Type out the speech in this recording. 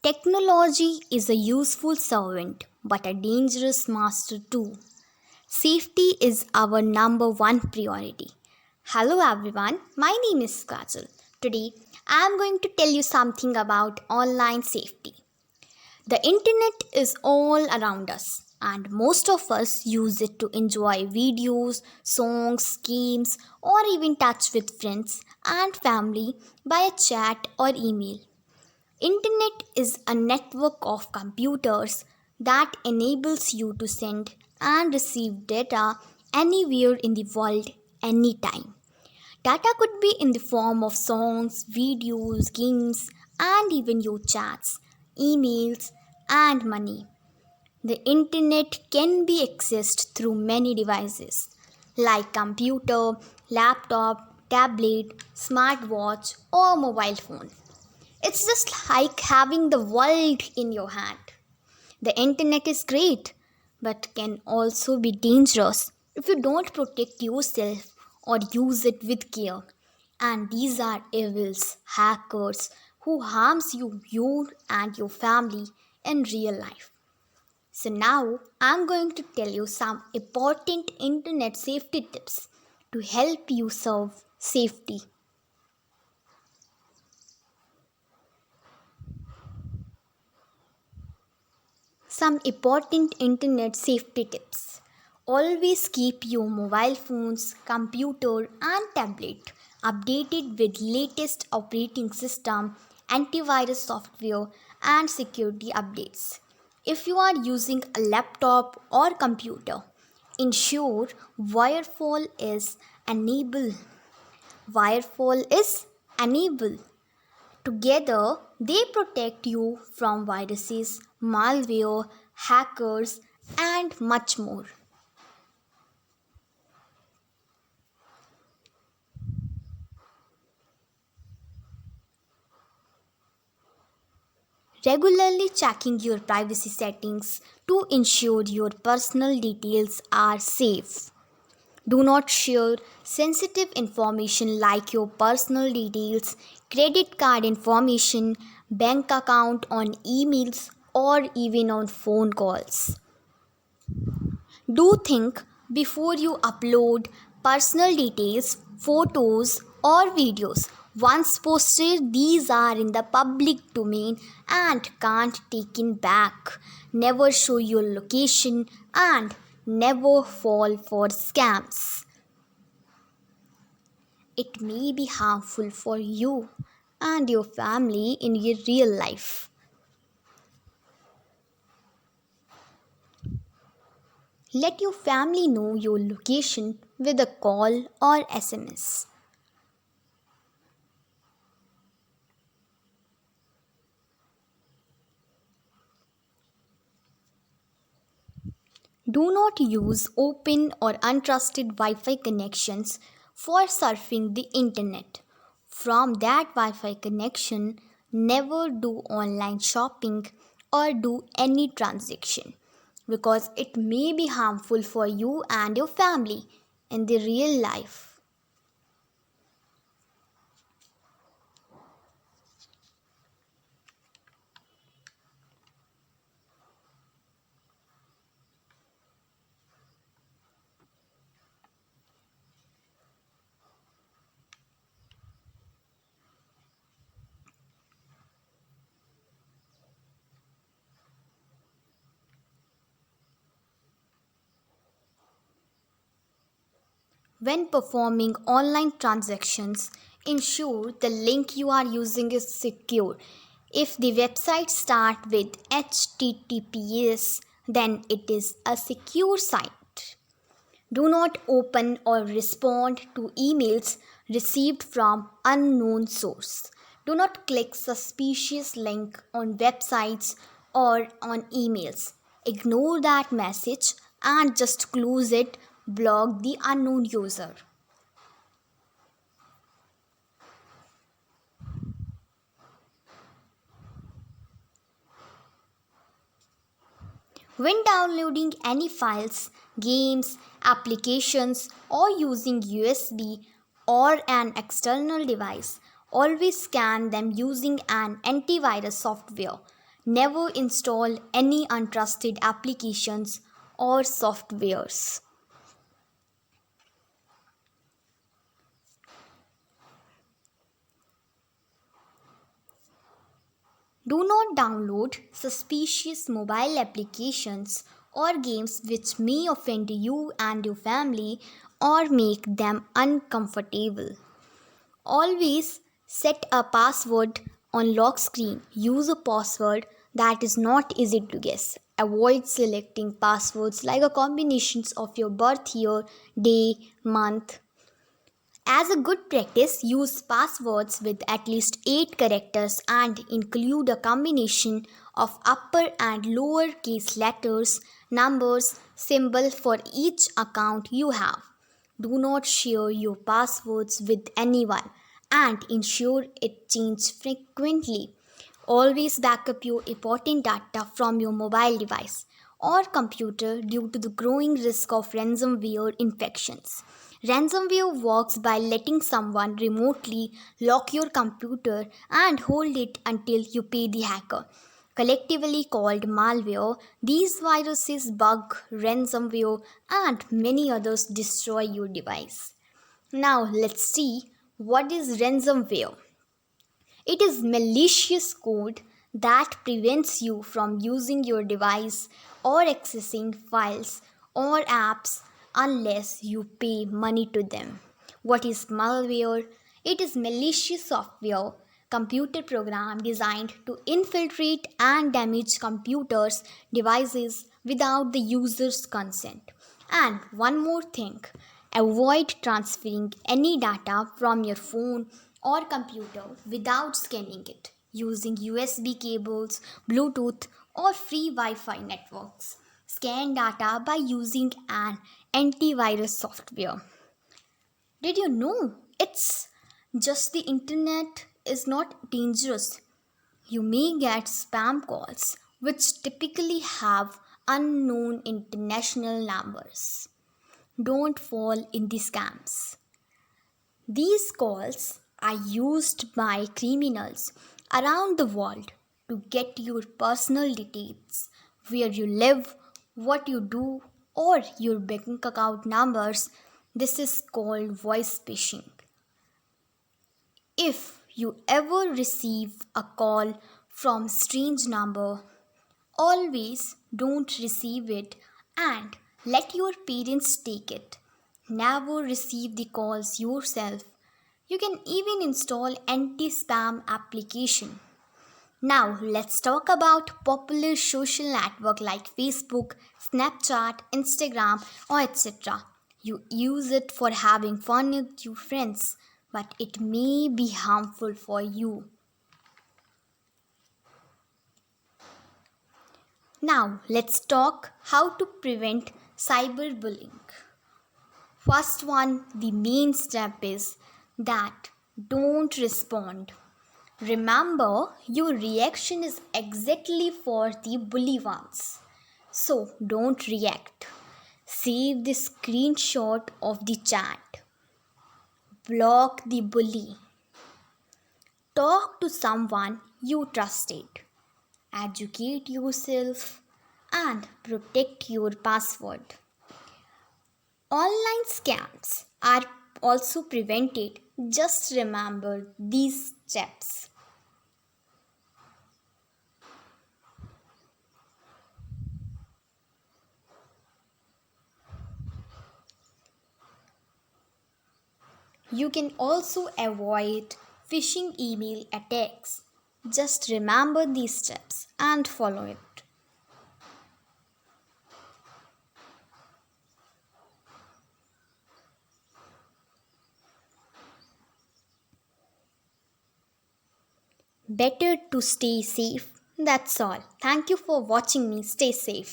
Technology is a useful servant but a dangerous master too. Safety is our number one priority. Hello everyone, my name is Kajal. Today I am going to tell you something about online safety. The internet is all around us, and most of us use it to enjoy videos, songs, games, or even touch with friends and family by a chat or email. Internet is a network of computers that enables you to send and receive data anywhere in the world anytime. Data could be in the form of songs, videos, games, and even your chats, emails, and money. The internet can be accessed through many devices like computer, laptop, tablet, smartwatch, or mobile phone. It's just like having the world in your hand. The internet is great, but can also be dangerous if you don't protect yourself or use it with care. And these are evils, hackers who harms you and your family in real life. So now I'm going to tell you some important internet safety tips to help you serve safety. Some important internet safety tips. Always keep your mobile phones, computer, and tablet updated with latest operating system, antivirus software, and security updates. If you are using a laptop or computer, ensure Wirefall is enabled. Wirefall is enabled. Together, they protect you from viruses, malware, hackers, and much more. Regularly checking your privacy settings to ensure your personal details are safe. Do not share sensitive information like your personal details, credit card information, bank account on emails, or even on phone calls. Do think before you upload personal details, photos, or videos. Once posted, these are in the public domain and can't taken back. Never show your location and never fall for scams. It may be harmful for you and your family in your real life. Let your family know your location with a call or SMS. Do not use open or untrusted Wi Fi connections for surfing the internet. From that Wi Fi connection, never do online shopping or do any transaction because it may be harmful for you and your family in the real life. When performing online transactions, ensure the link you are using is secure. If the website starts with HTTPS, then it is a secure site. Do not open or respond to emails received from unknown source. Do not click suspicious link on websites or on emails. Ignore that message and just close it, block the unknown user. When downloading any files, games, applications, or using USB or an external device, always scan them using an antivirus software. Never install any untrusted applications or softwares. Do not download suspicious mobile applications or games which may offend you and your family or make them uncomfortable. Always set a password on lock screen. Use a password that is not easy to guess. Avoid selecting passwords like a combinations of your birth year, day, month. As a good practice, use passwords with at least 8 characters and include a combination of upper and lower case letters, numbers, symbol for each account you have. Do not share your passwords with anyone and ensure it changes frequently. Always back up your important data from your mobile device or computer due to the growing risk of ransomware infections. Ransomware works by letting someone remotely lock your computer and hold it until you pay the hacker. Collectively called malware, these viruses bug, ransomware, and many others destroy your device. Now let's see what is ransomware. It is malicious code that prevents you from using your device or accessing files or apps unless you pay money to them. What is malware? It is malicious software computer program designed to infiltrate and damage computers devices without the user's consent. And one more thing, avoid transferring any data from your phone or computer without scanning it using USB cables, Bluetooth, or free Wi Fi networks. Scan data by using an antivirus software. Did you know it's just the internet is not dangerous? You may get spam calls, which typically have unknown international numbers. Don't fall in the scams. These calls are used by criminals around the world to get your personal details, where you live, what you do, or your bank account numbers. This is called voice phishing. If you ever receive a call from strange number, always don't receive it and let your parents take it. Never receive the calls yourself. You can even install anti-spam application. Now let's talk about popular social network like Facebook, Snapchat, Instagram or etc. You use it for having fun with your friends, but it may be harmful for you. Now let's talk how to prevent cyberbullying. First one, the main step is that don't respond. Remember, your reaction is exactly for the bully ones. So don't react. Save the screenshot of the chat. Block the bully. Talk to someone you trusted. Educate yourself and protect your password. Online scams are also prevented. Just remember these steps. You can also avoid phishing email attacks. Just remember these steps and follow it. Better to stay safe. That's all. Thank you for watching me. Stay safe.